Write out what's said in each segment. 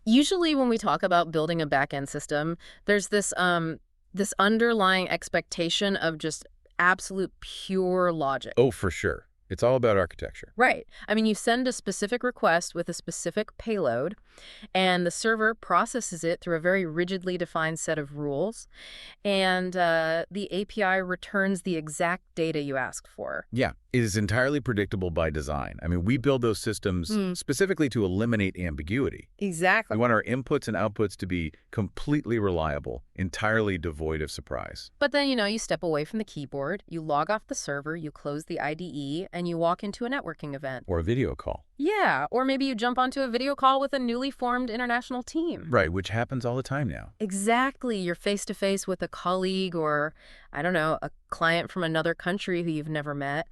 Usually when we talk about building a back-end system, there's this underlying expectation of just absolute pure logic. Oh, for sure. It's all about architecture. Right. I mean, you send a specific request with a specific payload, and the server processes it through a very rigidly defined set of rules, and the API returns the exact data you asked for. Yeah, it is entirely predictable by design. I mean, we build those systems specifically to eliminate ambiguity. Exactly. We want our inputs and outputs to be completely reliable, entirely devoid of surprise. But then, you step away from the keyboard, you log off the server, you close the IDE, and you walk into a networking event. Or a video call. Yeah, or maybe you jump onto a video call with a newly formed international team. Right, which happens all the time now. Exactly. You're face-to-face with a colleague or, I don't know, a client from another country who you've never met,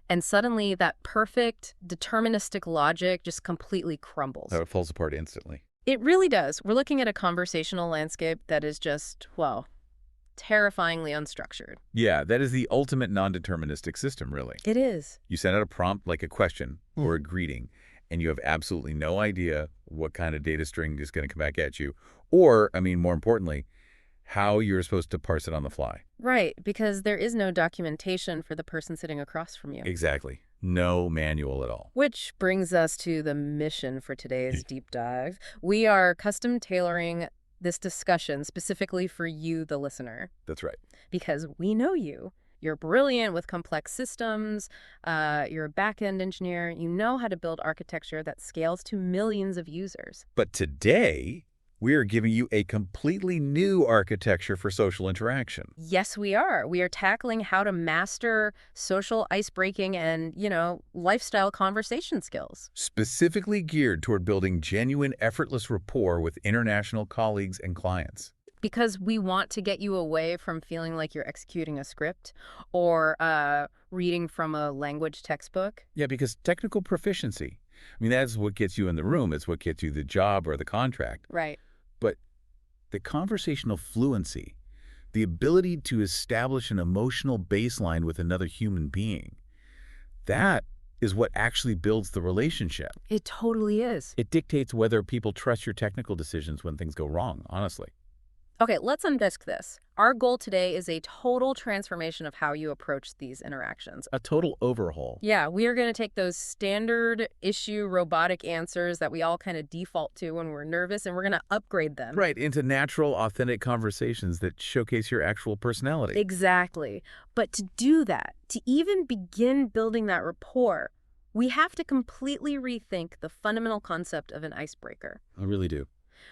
and suddenly that perfect, deterministic logic just completely crumbles. So it falls apart instantly. It really does. We're looking at a conversational landscape that is just, well, terrifyingly unstructured. Yeah, that is the ultimate non-deterministic system, really. It is. You send out a prompt like a question or a greeting, and you have absolutely no idea what kind of data string is going to come back at you. Or, I mean, more importantly, how you're supposed to parse it on the fly. Right, because there is no documentation for the person sitting across from you. Exactly. No manual at all. Which brings us to the mission for today's deep dive. We are custom tailoring this discussion specifically for you, the listener. That's right. Because we know you. You're brilliant with complex systems. You're a back-end engineer. You know how to build architecture that scales to millions of users. But today, we are giving you a completely new architecture for social interaction. Yes, we are. We are tackling how to master social ice-breaking and, lifestyle conversation skills. Specifically geared toward building genuine, effortless rapport with international colleagues and clients. Because we want to get you away from feeling like you're executing a script or reading from a language textbook. Yeah, because technical proficiency, that's what gets you in the room. It's what gets you the job or the contract. Right. But the conversational fluency, the ability to establish an emotional baseline with another human being, that is what actually builds the relationship. It totally is. It dictates whether people trust your technical decisions when things go wrong, honestly. Okay, let's undisk this. Our goal today is a total transformation of how you approach these interactions. A total overhaul. Yeah, we are going to take those standard issue robotic answers that we all kind of default to when we're nervous, and we're going to upgrade them. Right, into natural, authentic conversations that showcase your actual personality. Exactly. But to do that, to even begin building that rapport, we have to completely rethink the fundamental concept of an icebreaker. I really do.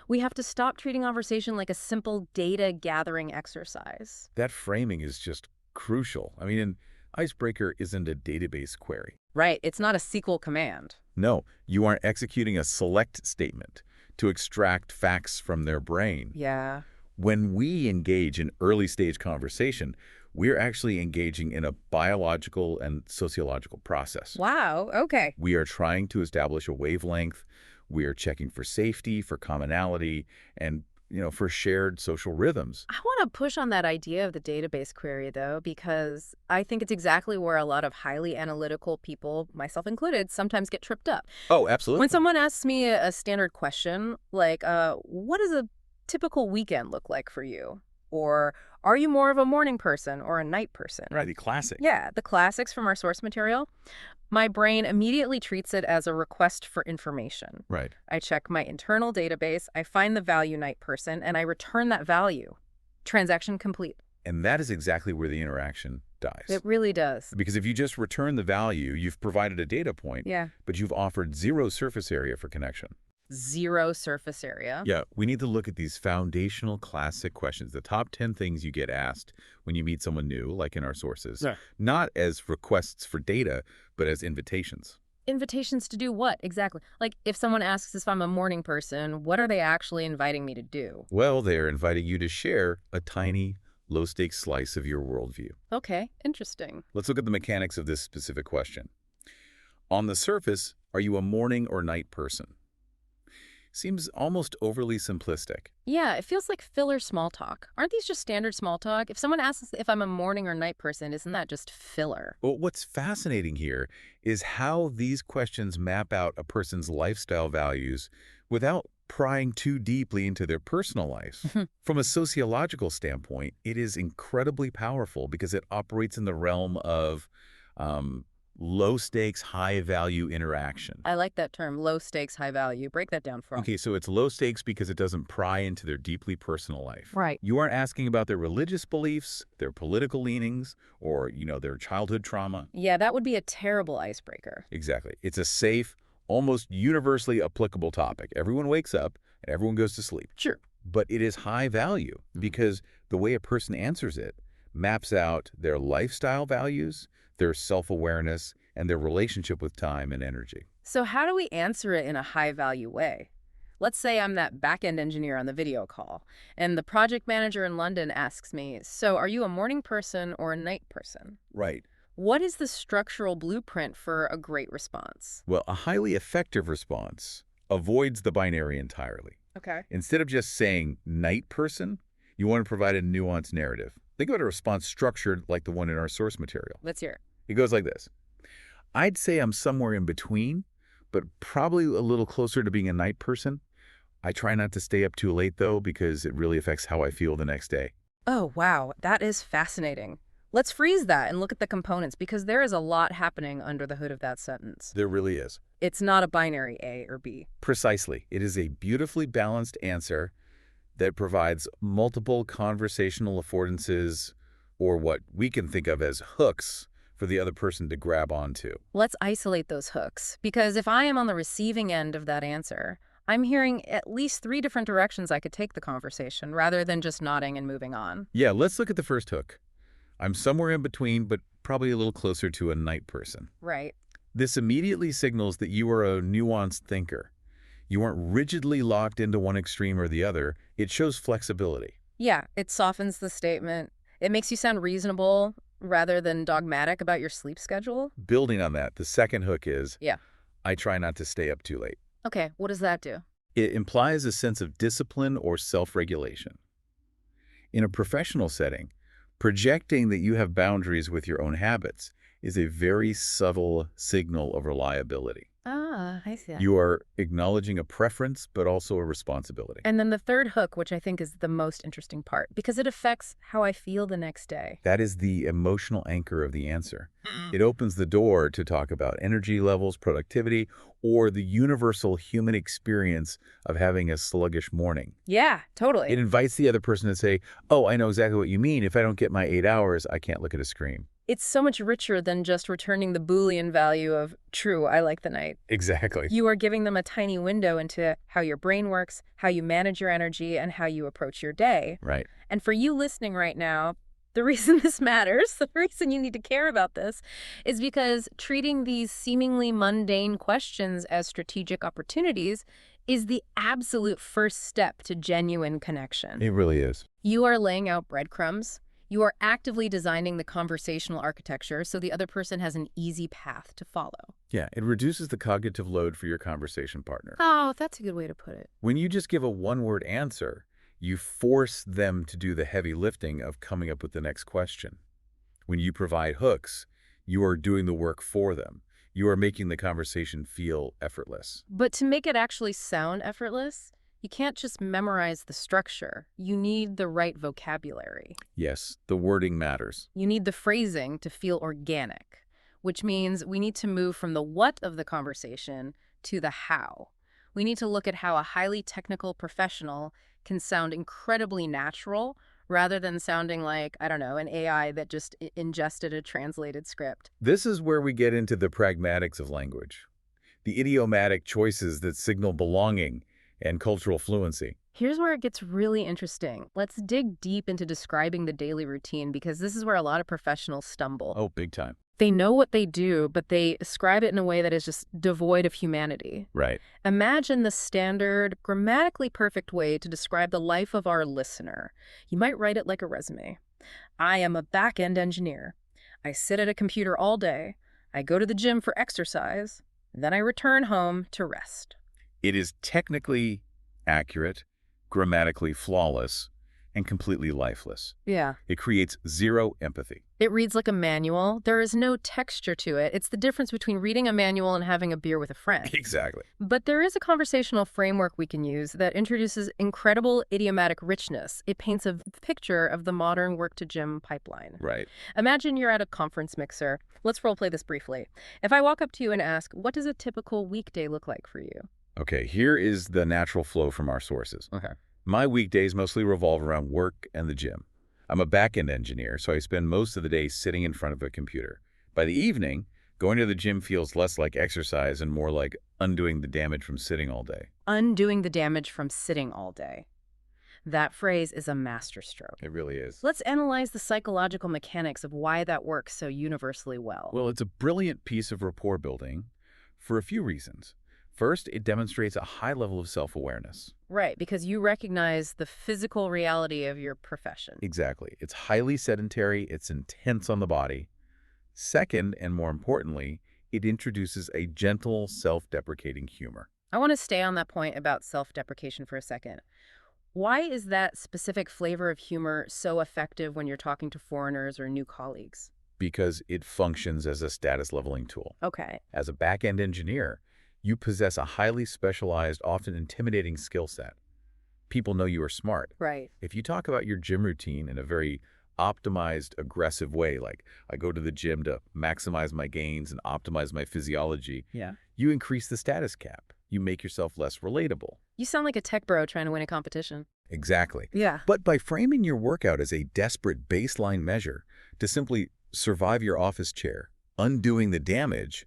We have to stop treating conversation like a simple data gathering exercise. That framing is just crucial. An icebreaker isn't a database query. Right. It's not a SQL command. No, you aren't executing a select statement to extract facts from their brain. Yeah. When we engage in early-stage conversation, we're actually engaging in a biological and sociological process. Wow. Okay. We are trying to establish a wavelength. We are checking for safety, for commonality, and, for shared social rhythms. I want to push on that idea of the database query, though, because I think it's exactly where a lot of highly analytical people, myself included, sometimes get tripped up. Oh, absolutely. When someone asks me a standard question, like, what does a typical weekend look like for you? Or are you more of a morning person or a night person? Right, the classic. Yeah, the classics from our source material. My brain immediately treats it as a request for information. Right. I check my internal database, I find the value night person, and I return that value. Transaction complete. And that is exactly where the interaction dies. It really does. Because if you just return the value, you've provided a data point, but you've offered zero surface area for connection. Zero surface area. Yeah, we need to look at these foundational classic questions, the top 10 things you get asked when you meet someone new, like in our sources, not as requests for data, but as invitations. Invitations to do what, exactly? Like, if someone asks if I'm a morning person, what are they actually inviting me to do? Well, they're inviting you to share a tiny, low-stakes slice of your worldview. Okay, interesting. Let's look at the mechanics of this specific question. On the surface, are you a morning or night person? Seems almost overly simplistic. Yeah, it feels like filler small talk. Aren't these just standard small talk? If someone asks if I'm a morning or night person, isn't that just filler? Well, what's fascinating here is how these questions map out a person's lifestyle values without prying too deeply into their personal lives. From a sociological standpoint, it is incredibly powerful because it operates in the realm of low-stakes, high-value interaction. I like that term, low stakes, high value. Break that down for us. Okay, so it's low stakes because it doesn't pry into their deeply personal life. Right. You aren't asking about their religious beliefs, their political leanings, or, their childhood trauma. Yeah, that would be a terrible icebreaker. Exactly. It's a safe, almost universally applicable topic. Everyone wakes up and everyone goes to sleep. Sure. But it is high value because the way a person answers it maps out their lifestyle values, their self-awareness, and their relationship with time and energy. So how do we answer it in a high-value way? Let's say I'm that back-end engineer on the video call, and the project manager in London asks me, so are you a morning person or a night person? Right. What is the structural blueprint for a great response? Well, a highly effective response avoids the binary entirely. Okay. Instead of just saying night person, you want to provide a nuanced narrative. Think about a response structured like the one in our source material. Let's hear it. It goes like this. I'd say I'm somewhere in between, but probably a little closer to being a night person. I try not to stay up too late, though, because it really affects how I feel the next day. Oh, wow. That is fascinating. Let's freeze that and look at the components, because there is a lot happening under the hood of that sentence. There really is. It's not a binary A or B. Precisely. It is a beautifully balanced answer that provides multiple conversational affordances, or what we can think of as hooks, for the other person to grab onto. Let's isolate those hooks, because if I am on the receiving end of that answer, I'm hearing at least 3 different directions I could take the conversation, rather than just nodding and moving on. Yeah, let's look at the first hook. I'm somewhere in between, but probably a little closer to a night person. Right. This immediately signals that you are a nuanced thinker. You aren't rigidly locked into one extreme or the other. It shows flexibility. Yeah, it softens the statement. It makes you sound reasonable rather than dogmatic about your sleep schedule. Building on that, the second hook is, Yeah. I try not to stay up too late. Okay, what does that do? It implies a sense of discipline or self-regulation. In a professional setting, projecting that you have boundaries with your own habits is a very subtle signal of reliability. Ah, I see that. You are acknowledging a preference, but also a responsibility. And then the third hook, which I think is the most interesting part, because it affects how I feel the next day. That is the emotional anchor of the answer. It opens the door to talk about energy levels, productivity, or the universal human experience of having a sluggish morning. Yeah, totally. It invites the other person to say, oh, I know exactly what you mean. If I don't get my 8 hours, I can't look at a screen. It's so much richer than just returning the Boolean value of true, I like the night. Exactly. You are giving them a tiny window into how your brain works, how you manage your energy, and how you approach your day. Right. And for you listening right now, the reason this matters, the reason you need to care about this, is because treating these seemingly mundane questions as strategic opportunities is the absolute first step to genuine connection. It really is. You are laying out breadcrumbs. You are actively designing the conversational architecture so the other person has an easy path to follow. Yeah, it reduces the cognitive load for your conversation partner. Oh, that's a good way to put it. When you just give a one-word answer, you force them to do the heavy lifting of coming up with the next question. When you provide hooks, you are doing the work for them. You are making the conversation feel effortless. But to make it actually sound effortless, you can't just memorize the structure. You need the right vocabulary. Yes, the wording matters. You need the phrasing to feel organic, which means we need to move from the what of the conversation to the how. We need to look at how a highly technical professional can sound incredibly natural rather than sounding like, I don't know, an AI that just ingested a translated script. This is where we get into the pragmatics of language, the idiomatic choices that signal belonging and cultural fluency. Here's where it gets really interesting. Let's dig deep into describing the daily routine, because this is where a lot of professionals stumble. Oh, big time. They know what they do, but they ascribe it in a way that is just devoid of humanity. Right. Imagine the standard, grammatically perfect way to describe the life of our listener. You might write it like a resume. I am a back-end engineer. I sit at a computer all day. I go to the gym for exercise. Then I return home to rest. It is technically accurate, grammatically flawless, and completely lifeless. Yeah. It creates zero empathy. It reads like a manual. There is no texture to it. It's the difference between reading a manual and having a beer with a friend. Exactly. But there is a conversational framework we can use that introduces incredible idiomatic richness. It paints a picture of the modern work-to-gym pipeline. Right. Imagine you're at a conference mixer. Let's role play this briefly. If I walk up to you and ask, what does a typical weekday look like for you? Okay, here is the natural flow from our sources. Okay. My weekdays mostly revolve around work and the gym. I'm a back-end engineer, so I spend most of the day sitting in front of a computer. By the evening, going to the gym feels less like exercise and more like undoing the damage from sitting all day. Undoing the damage from sitting all day. That phrase is a masterstroke. It really is. Let's analyze the psychological mechanics of why that works so universally well. Well, it's a brilliant piece of rapport building for a few reasons. First, it demonstrates a high level of self-awareness. Right, because you recognize the physical reality of your profession. Exactly. It's highly sedentary, it's intense on the body. Second, and more importantly, it introduces a gentle, self-deprecating humor. I want to stay on that point about self-deprecation for a second. Why is that specific flavor of humor so effective when you're talking to foreigners or new colleagues? Because it functions as a status leveling tool. Okay. As a back-end engineer, you possess a highly specialized, often intimidating skill set. People know you are smart. Right. If you talk about your gym routine in a very optimized, aggressive way, like I go to the gym to maximize my gains and optimize my physiology, Yeah. you increase the status cap. You make yourself less relatable. You sound like a tech bro trying to win a competition. Exactly. Yeah. But by framing your workout as a desperate baseline measure to simply survive your office chair, undoing the damage,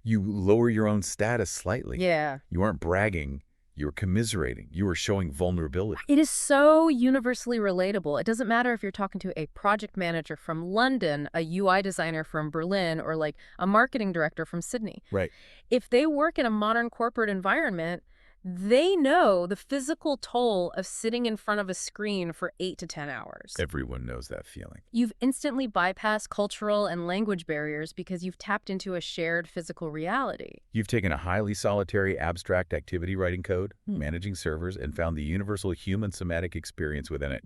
you lower your own status slightly. Yeah. You aren't bragging. You're commiserating. You are showing vulnerability. It is so universally relatable. It doesn't matter if you're talking to a project manager from London, a UI designer from Berlin, or like a marketing director from Sydney. Right. If they work in a modern corporate environment, they know the physical toll of sitting in front of a screen for 8 to 10 hours. Everyone knows that feeling. You've instantly bypassed cultural and language barriers because you've tapped into a shared physical reality. You've taken a highly solitary, abstract activity writing code, managing servers, and found the universal human somatic experience within it,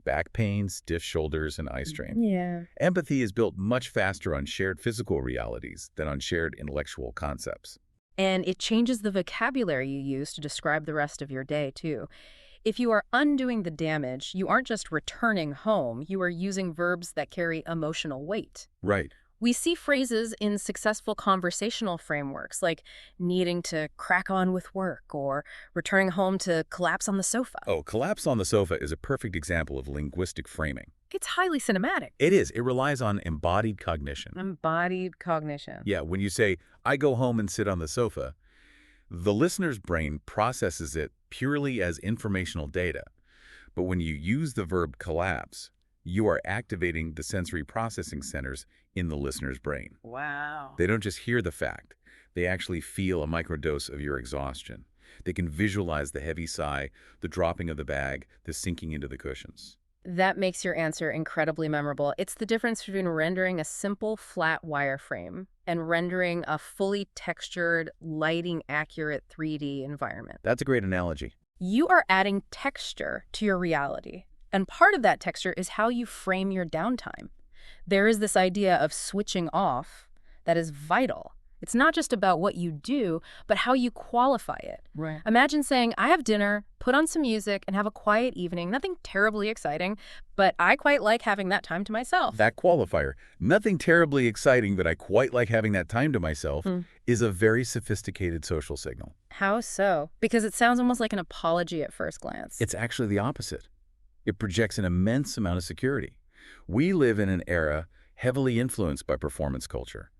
back pain, stiff shoulders, and eye strain. Yeah. Empathy is built much faster on shared physical realities than on shared intellectual concepts. And it changes the vocabulary you use to describe the rest of your day, too. If you are undoing the damage, you aren't just returning home, you are using verbs that carry emotional weight. Right. We see phrases in successful conversational frameworks like needing to crack on with work or returning home to collapse on the sofa. Oh, collapse on the sofa is a perfect example of linguistic framing. It's highly cinematic. It is. It relies on embodied cognition. Embodied cognition. Yeah, when you say, I go home and sit on the sofa, the listener's brain processes it purely as informational data. But when you use the verb collapse, you are activating the sensory processing centers in the listener's brain. Wow. They don't just hear the fact. They actually feel a microdose of your exhaustion. They can visualize the heavy sigh, the dropping of the bag, the sinking into the cushions. That makes your answer incredibly memorable. It's the difference between rendering a simple flat wireframe and rendering a fully textured, lighting-accurate 3D environment. That's a great analogy. You are adding texture to your reality. And part of that texture is how you frame your downtime. There is this idea of switching off that is vital. It's not just about what you do, but how you qualify it. Right. Imagine saying, I have dinner, put on some music, and have a quiet evening. Nothing terribly exciting, but I quite like having that time to myself. That qualifier, nothing terribly exciting, but I quite like having that time to myself, is a very sophisticated social signal. How so? Because it sounds almost like an apology at first glance. It's actually the opposite. It projects an immense amount of security. We live in an era heavily influenced by performance culture.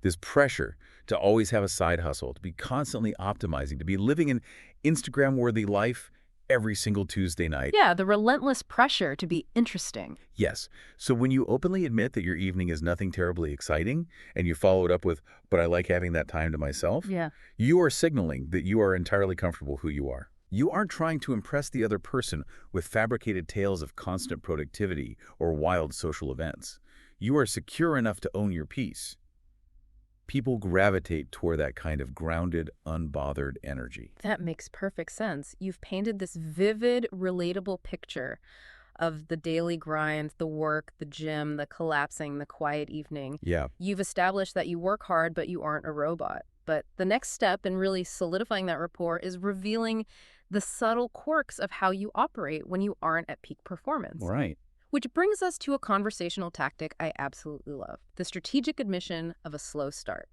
This pressure to always have a side hustle, to be constantly optimizing, to be living an Instagram-worthy life every single Tuesday night. Yeah, the relentless pressure to be interesting. Yes. So when you openly admit that your evening is nothing terribly exciting, and you follow it up with, but I like having that time to myself, Yeah. you are signaling that you are entirely comfortable who you are. You aren't trying to impress the other person with fabricated tales of constant productivity or wild social events. You are secure enough to own your peace. People gravitate toward that kind of grounded, unbothered energy. That makes perfect sense. You've painted this vivid, relatable picture of the daily grind, the work, the gym, the collapsing, the quiet evening. Yeah. You've established that you work hard, but you aren't a robot. But the next step in really solidifying that rapport is revealing the subtle quirks of how you operate when you aren't at peak performance. Right. Which brings us to a conversational tactic I absolutely love, the strategic admission of a slow start.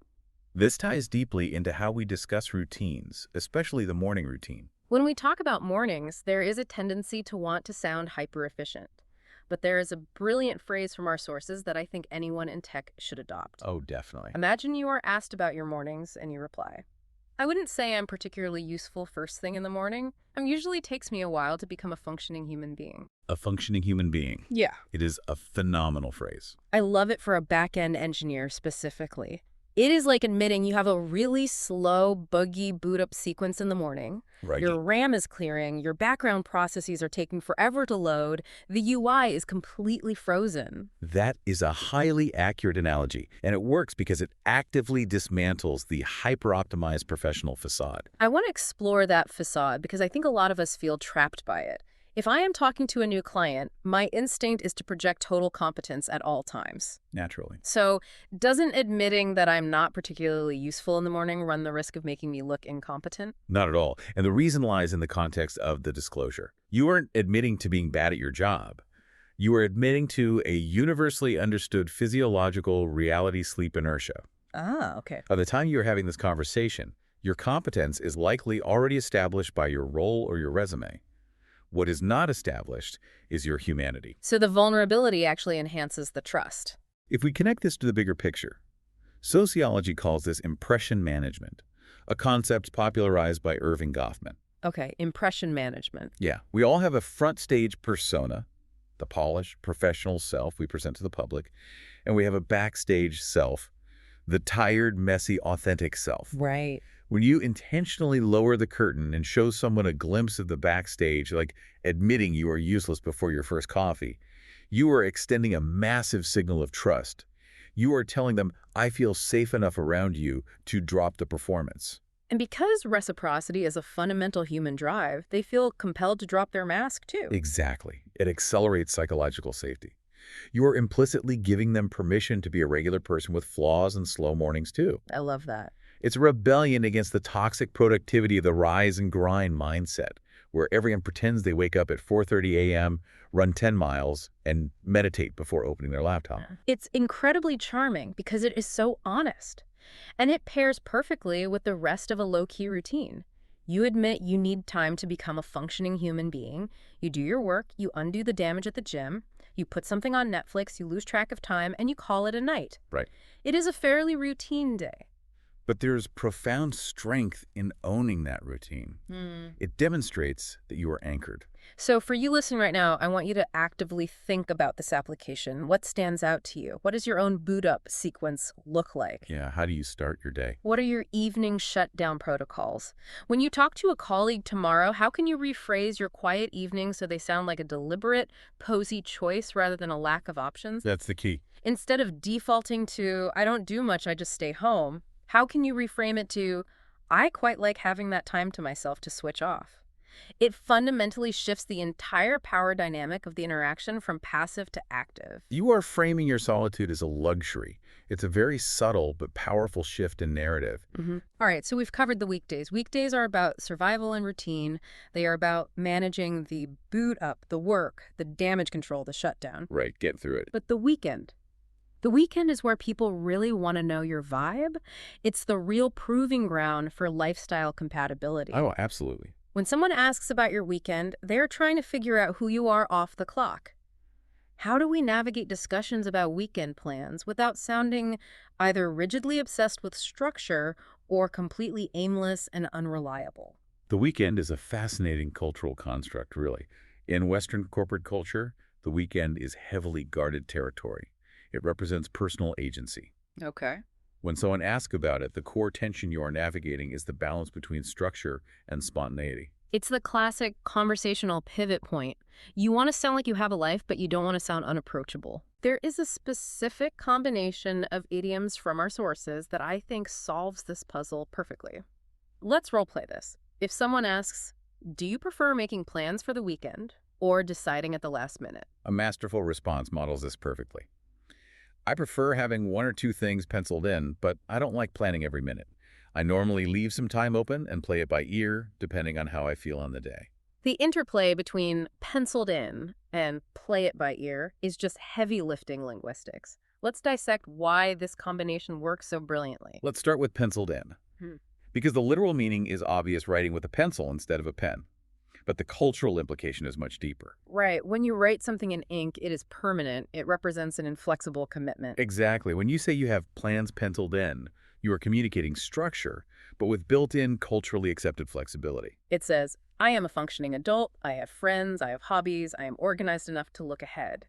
This ties deeply into how we discuss routines, especially the morning routine. When we talk about mornings, there is a tendency to want to sound hyper-efficient. But there is a brilliant phrase from our sources that I think anyone in tech should adopt. Oh, definitely. Imagine you are asked about your mornings and you reply, I wouldn't say I'm particularly useful first thing in the morning. It usually takes me a while to become a functioning human being. A functioning human being. Yeah. It is a phenomenal phrase. I love it for a back-end engineer specifically. It is like admitting you have a really slow, buggy boot-up sequence in the morning. Right. Your RAM is clearing, your background processes are taking forever to load, the UI is completely frozen. That is a highly accurate analogy, and it works because it actively dismantles the hyper-optimized professional facade. I want to explore that facade because I think a lot of us feel trapped by it. If I am talking to a new client, my instinct is to project total competence at all times. Naturally. So, doesn't admitting that I'm not particularly useful in the morning run the risk of making me look incompetent? Not at all. And the reason lies in the context of the disclosure. You aren't admitting to being bad at your job. You are admitting to a universally understood physiological reality sleep inertia. Ah, okay. By the time you are having this conversation, your competence is likely already established by your role or your resume. What is not established is your humanity. So the vulnerability actually enhances the trust. If we connect this to the bigger picture, sociology calls this impression management, a concept popularized by Irving Goffman. Okay, impression management. Yeah, we all have a front stage persona, the polished, professional self we present to the public, and we have a backstage self, the tired, messy, authentic self. Right. When you intentionally lower the curtain and show someone a glimpse of the backstage, like admitting you are useless before your first coffee, you are extending a massive signal of trust. You are telling them, I feel safe enough around you to drop the performance. And because reciprocity is a fundamental human drive, they feel compelled to drop their mask too. Exactly. It accelerates psychological safety. You are implicitly giving them permission to be a regular person with flaws and slow mornings too. I love that. It's a rebellion against the toxic productivity of the rise and grind mindset, where everyone pretends they wake up at 4:30 a.m., run 10 miles, and meditate before opening their laptop. It's incredibly charming because it is so honest. And it pairs perfectly with the rest of a low-key routine. You admit you need time to become a functioning human being. You do your work, you undo the damage at the gym, you put something on Netflix, you lose track of time, and you call it a night. Right. It is a fairly routine day. But there's profound strength in owning that routine. It demonstrates that you are anchored. So for you listening right now, I want you to actively think about this application. What stands out to you? What does your own boot up sequence look like? Yeah, how do you start your day? What are your evening shutdown protocols? When you talk to a colleague tomorrow, how can you rephrase your quiet evening so they sound like a deliberate, posy choice rather than a lack of options? That's the key. Instead of defaulting to, I don't do much, I just stay home, how can you reframe it to, I quite like having that time to myself to switch off? It fundamentally shifts the entire power dynamic of the interaction from passive to active. You are framing your solitude as a luxury. It's a very subtle but powerful shift in narrative. All right, so we've covered the weekdays. Weekdays are about survival and routine. They are about managing the boot up, the work, the damage control, the shutdown. Right, get through it. But the weekend. The weekend is where people really want to know your vibe. It's the real proving ground for lifestyle compatibility. Oh, absolutely. When someone asks about your weekend, they're trying to figure out who you are off the clock. How do we navigate discussions about weekend plans without sounding either rigidly obsessed with structure or completely aimless and unreliable? The weekend is a fascinating cultural construct, really. In Western corporate culture, the weekend is heavily guarded territory. It represents personal agency. Okay. When someone asks about it, the core tension you are navigating is the balance between structure and spontaneity. It's the classic conversational pivot point. You want to sound like you have a life, but you don't want to sound unapproachable. There is a specific combination of idioms from our sources that I think solves this puzzle perfectly. Let's role play this. If someone asks, do you prefer making plans for the weekend or deciding at the last minute. A masterful response models this perfectly. I prefer having one or two things penciled in, but I don't like planning every minute. I normally leave some time open and play it by ear, depending on how I feel on the day. The interplay between penciled in and play it by ear is just heavy lifting linguistics. Let's dissect why this combination works so brilliantly. Let's start with penciled in. Hmm. Because the literal meaning is obvious writing with a pencil instead of a pen. But the cultural implication is much deeper. Right. When you write something in ink, it is permanent. It represents an inflexible commitment. Exactly. When you say you have plans penciled in, you are communicating structure, but with built-in culturally accepted flexibility. It says, I am a functioning adult, I have friends, I have hobbies, I am organized enough to look ahead.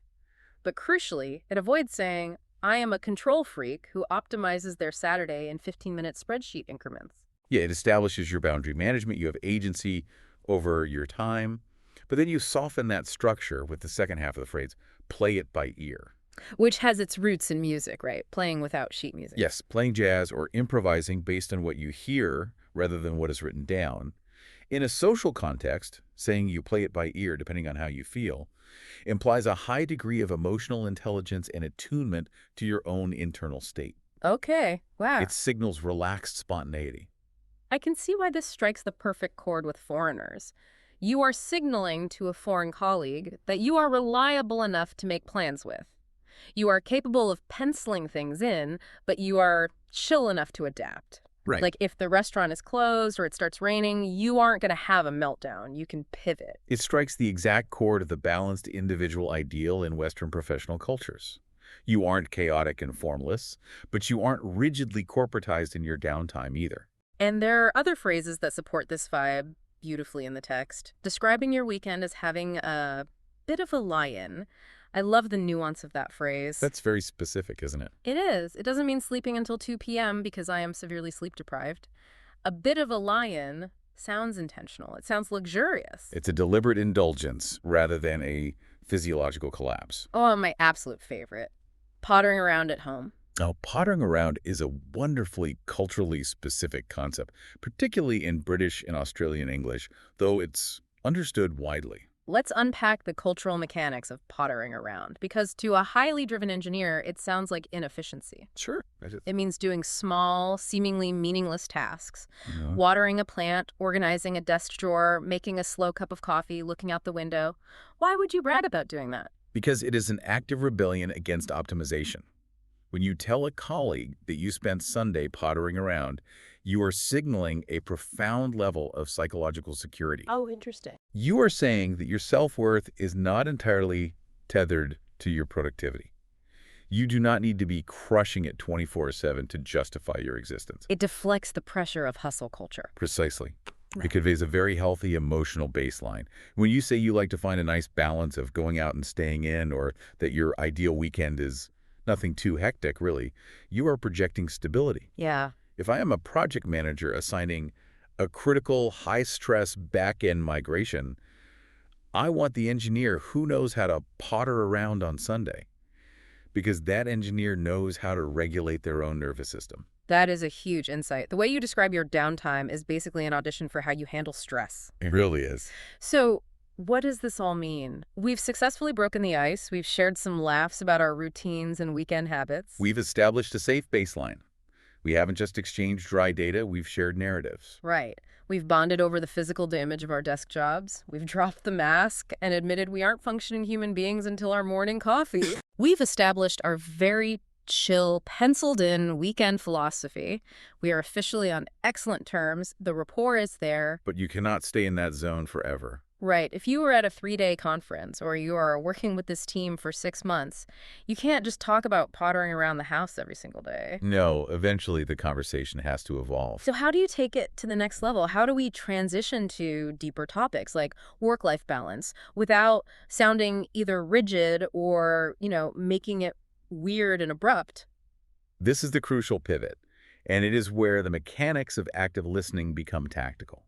But crucially, it avoids saying, I am a control freak who optimizes their Saturday in 15-minute spreadsheet increments. Yeah, it establishes your boundary management. You have agency over your time. But then you soften that structure with the second half of the phrase, play it by ear. Which has its roots in music, right? Playing without sheet music. Yes, playing jazz or improvising based on what you hear rather than what is written down. In a social context, saying you play it by ear depending on how you feel, implies a high degree of emotional intelligence and attunement to your own internal state. Okay, wow. It signals relaxed spontaneity. I can see why this strikes the perfect chord with foreigners. You are signaling to a foreign colleague that you are reliable enough to make plans with. You are capable of penciling things in, but you are chill enough to adapt. Right. Like if the restaurant is closed or it starts raining, you aren't going to have a meltdown. You can pivot. It strikes the exact chord of the balanced individual ideal in Western professional cultures. You aren't chaotic and formless, but you aren't rigidly corporatized in your downtime either. And there are other phrases that support this vibe beautifully in the text. Describing your weekend as having a bit of a lie-in. I love the nuance of that phrase. That's very specific, isn't it? It is. It doesn't mean sleeping until 2 p.m. because I am severely sleep deprived. A bit of a lie-in sounds intentional. It sounds luxurious. It's a deliberate indulgence rather than a physiological collapse. Oh, my absolute favorite. Pottering around at home. Now, pottering around is a wonderfully culturally specific concept, particularly in British and Australian English, though it's understood widely. Let's unpack the cultural mechanics of pottering around, because to a highly driven engineer, it sounds like inefficiency. Sure. It means doing small, seemingly meaningless tasks. Yeah. Watering a plant, organizing a desk drawer, making a slow cup of coffee, looking out the window. Why would you brag about doing that? Because it is an active rebellion against optimization. When you tell a colleague that you spent Sunday pottering around, you are signaling a profound level of psychological security. Oh, interesting. You are saying that your self-worth is not entirely tethered to your productivity. You do not need to be crushing it 24/7 to justify your existence. It deflects the pressure of hustle culture. Precisely. Right. It conveys a very healthy emotional baseline. When you say you like to find a nice balance of going out and staying in, or that your ideal weekend is nothing too hectic, really, you are projecting stability. Yeah. If I am a project manager assigning a critical, high-stress back-end migration, I want the engineer who knows how to potter around on Sunday, because that engineer knows how to regulate their own nervous system. That is a huge insight. The way you describe your downtime is basically an audition for how you handle stress. It really is. So, what does this all mean? We've successfully broken the ice. We've shared some laughs about our routines and weekend habits. We've established a safe baseline. We haven't just exchanged dry data, we've shared narratives. Right. We've bonded over the physical damage of our desk jobs. We've dropped the mask and admitted we aren't functioning human beings until our morning coffee. We've established our very chill, penciled-in weekend philosophy. We are officially on excellent terms. The rapport is there. But you cannot stay in that zone forever. Right. If you were at a 3-day conference or you are working with this team for 6 months, you can't just talk about pottering around the house every single day. No, eventually the conversation has to evolve. So how do you take it to the next level? How do we transition to deeper topics like work-life balance without sounding either rigid or, making it weird and abrupt? This is the crucial pivot, and it is where the mechanics of active listening become tactical.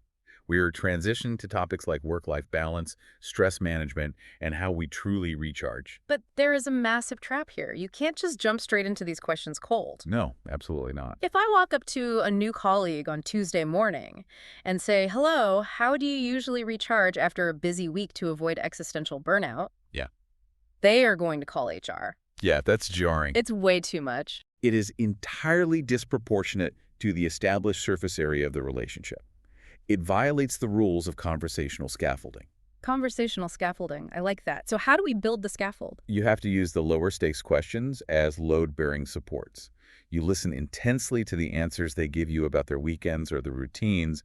We're transitioning to topics like work-life balance, stress management, and how we truly recharge. But there is a massive trap here. You can't just jump straight into these questions cold. No, absolutely not. If I walk up to a new colleague on Tuesday morning and say, "Hello, how do you usually recharge after a busy week to avoid existential burnout?" Yeah. They are going to call HR. Yeah, that's jarring. It's way too much. It is entirely disproportionate to the established surface area of the relationship. It violates the rules of conversational scaffolding. Conversational scaffolding. I like that. So how do we build the scaffold? You have to use the lower stakes questions as load-bearing supports. You listen intensely to the answers they give you about their weekends or their routines,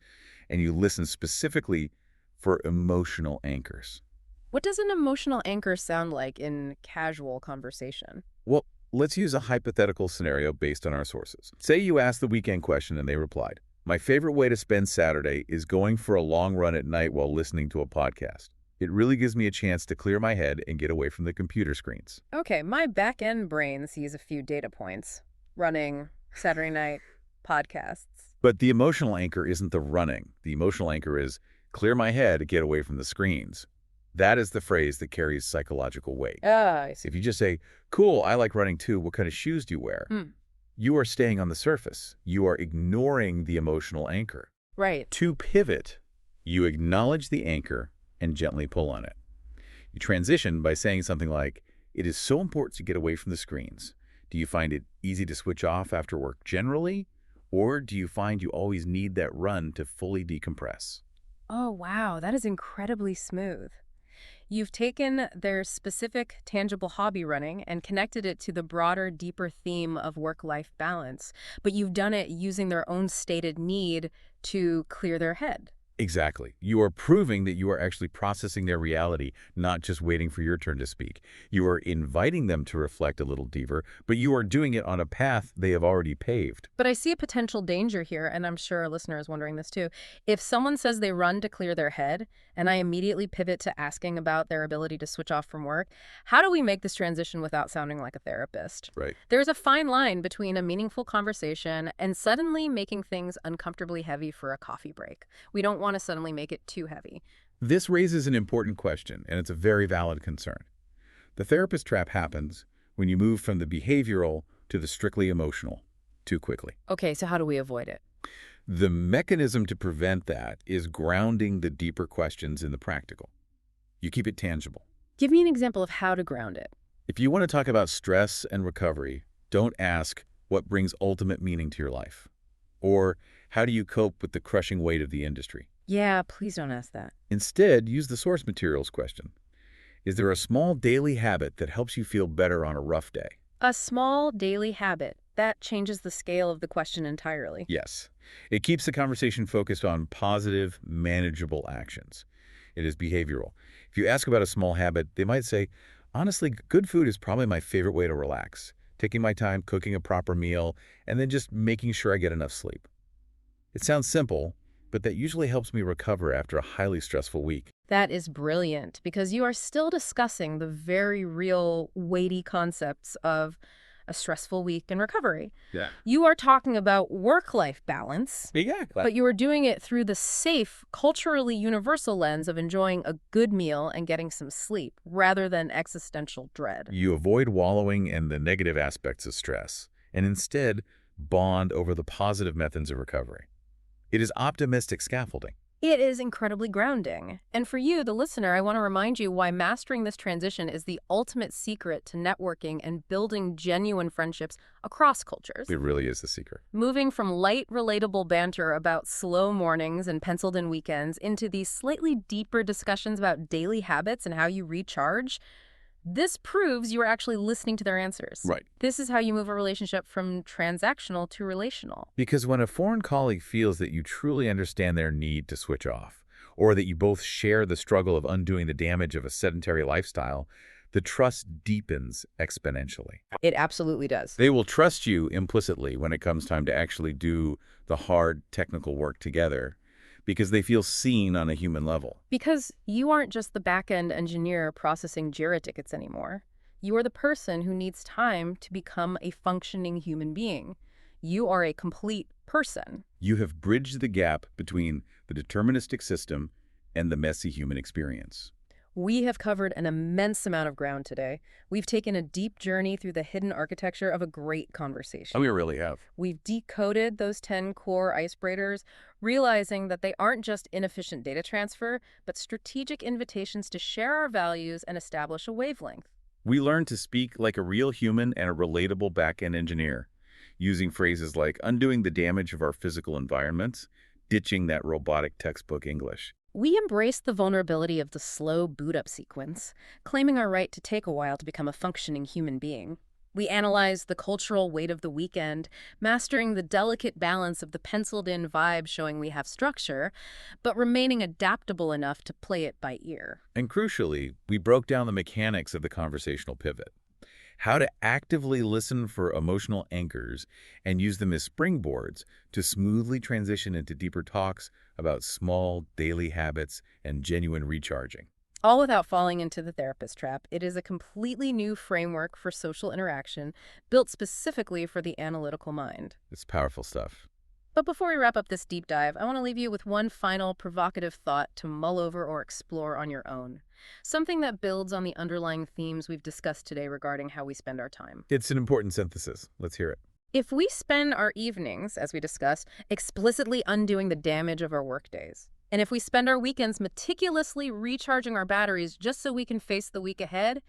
and you listen specifically for emotional anchors. What does an emotional anchor sound like in casual conversation? Well, let's use a hypothetical scenario based on our sources. Say you asked the weekend question and they replied, "My favorite way to spend Saturday is going for a long run at night while listening to a podcast. It really gives me a chance to clear my head and get away from the computer screens." Okay, my back-end brain sees a few data points. Running, Saturday night, podcasts. But the emotional anchor isn't the running. The emotional anchor is clear my head, get away from the screens. That is the phrase that carries psychological weight. I see. If you just say, "Cool, I like running too, what kind of shoes do you wear?" You are staying on the surface. You are ignoring the emotional anchor. Right. To pivot, you acknowledge the anchor and gently pull on it. You transition by saying something like, "It is so important to get away from the screens. Do you find it easy to switch off after work generally? Or do you find you always need that run to fully decompress?" Oh, wow. That is incredibly smooth. You've taken their specific, tangible hobby running and connected it to the broader, deeper theme of work-life balance, but you've done it using their own stated need to clear their head. Exactly. You are proving that you are actually processing their reality, not just waiting for your turn to speak. You are inviting them to reflect a little deeper, but you are doing it on a path they have already paved. But I see a potential danger here, and I'm sure our listener is wondering this too. If someone says they run to clear their head, and I immediately pivot to asking about their ability to switch off from work, how do we make this transition without sounding like a therapist? Right. There's a fine line between a meaningful conversation and suddenly making things uncomfortably heavy for a coffee break. We don't want to suddenly make it too heavy. This raises an important question, and it's a very valid concern. The therapist trap happens when you move from the behavioral to the strictly emotional too quickly. Okay, so how do we avoid it? The mechanism to prevent that is grounding the deeper questions in the practical. You keep it tangible. Give me an example of how to ground it. If you want to talk about stress and recovery, don't ask what brings ultimate meaning to your life, or how do you cope with the crushing weight of the industry. Yeah, please don't ask that. Instead, use the source materials question. Is there a small daily habit that helps you feel better on a rough day? A small daily habit. That changes the scale of the question entirely. Yes. It keeps the conversation focused on positive, manageable actions. It is behavioral. If you ask about a small habit, they might say, "Honestly, good food is probably my favorite way to relax. Taking my time, cooking a proper meal, and then just making sure I get enough sleep." It sounds simple, but that usually helps me recover after a highly stressful week. That is brilliant because you are still discussing the very real, weighty concepts of a stressful week and recovery. Yeah. You are talking about work-life balance, Exactly. but you are doing it through the safe, culturally universal lens of enjoying a good meal and getting some sleep, rather than existential dread. You avoid wallowing in the negative aspects of stress, and instead bond over the positive methods of recovery. It is optimistic scaffolding. It is incredibly grounding. And for you, the listener, I want to remind you why mastering this transition is the ultimate secret to networking and building genuine friendships across cultures. It really is the secret. Moving from light, relatable banter about slow mornings and penciled-in weekends into these slightly deeper discussions about daily habits and how you recharge, this proves you are actually listening to their answers. Right. This is how you move a relationship from transactional to relational. Because when a foreign colleague feels that you truly understand their need to switch off, or that you both share the struggle of undoing the damage of a sedentary lifestyle, the trust deepens exponentially. It absolutely does. They will trust you implicitly when it comes time to actually do the hard technical work together, because they feel seen on a human level. Because you aren't just the back-end engineer processing JIRA tickets anymore. You are the person who needs time to become a functioning human being. You are a complete person. You have bridged the gap between the deterministic system, and the messy human experience. We have covered an immense amount of ground today. We've taken a deep journey through the hidden architecture of a great conversation. Oh, we really have. We've decoded those 10 core icebreakers, realizing that they aren't just inefficient data transfer, but strategic invitations to share our values and establish a wavelength. We learned to speak like a real human and a relatable back-end engineer, using phrases like undoing the damage of our physical environments, ditching that robotic textbook English. We embraced the vulnerability of the slow boot-up sequence, claiming our right to take a while to become a functioning human being. We analyzed the cultural weight of the weekend, mastering the delicate balance of the penciled-in vibe showing we have structure, but remaining adaptable enough to play it by ear. And crucially, we broke down the mechanics of the conversational pivot, how to actively listen for emotional anchors and use them as springboards to smoothly transition into deeper talks about small daily habits and genuine recharging. All without falling into the therapist trap. It is a completely new framework for social interaction, built specifically for the analytical mind. It's powerful stuff. But before we wrap up this deep dive, I want to leave you with one final provocative thought to mull over or explore on your own. Something that builds on the underlying themes we've discussed today regarding how we spend our time. It's an important synthesis. Let's hear it. If we spend our evenings, as we discussed, explicitly undoing the damage of our workdays, and if we spend our weekends meticulously recharging our batteries just so we can face the week ahead,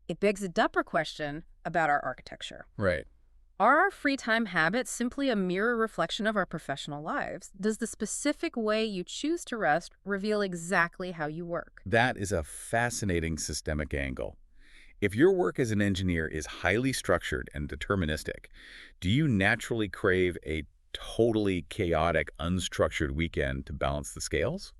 it begs a deeper question about our architecture. Right. Are our free time habits simply a mirror reflection of our professional lives? Does the specific way you choose to rest reveal exactly how you work? That is a fascinating systemic angle. If your work as an engineer is highly structured and deterministic, do you naturally crave a totally chaotic, unstructured weekend to balance the scales?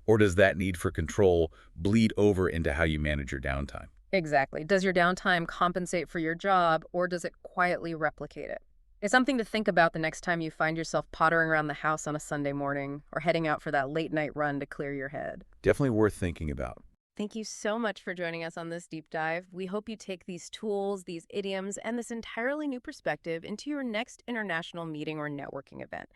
Or does that need for control bleed over into how you manage your downtime? Exactly. Does your downtime compensate for your job, or does it quietly replicate it? It's something to think about the next time you find yourself pottering around the house on a Sunday morning or heading out for that late night run to clear your head. Definitely worth thinking about. Thank you so much for joining us on this deep dive. We hope you take these tools, these idioms, and this entirely new perspective into your next international meeting or networking event.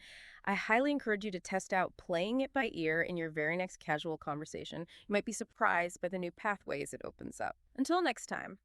I highly encourage you to test out playing it by ear in your very next casual conversation. You might be surprised by the new pathways it opens up. Until next time.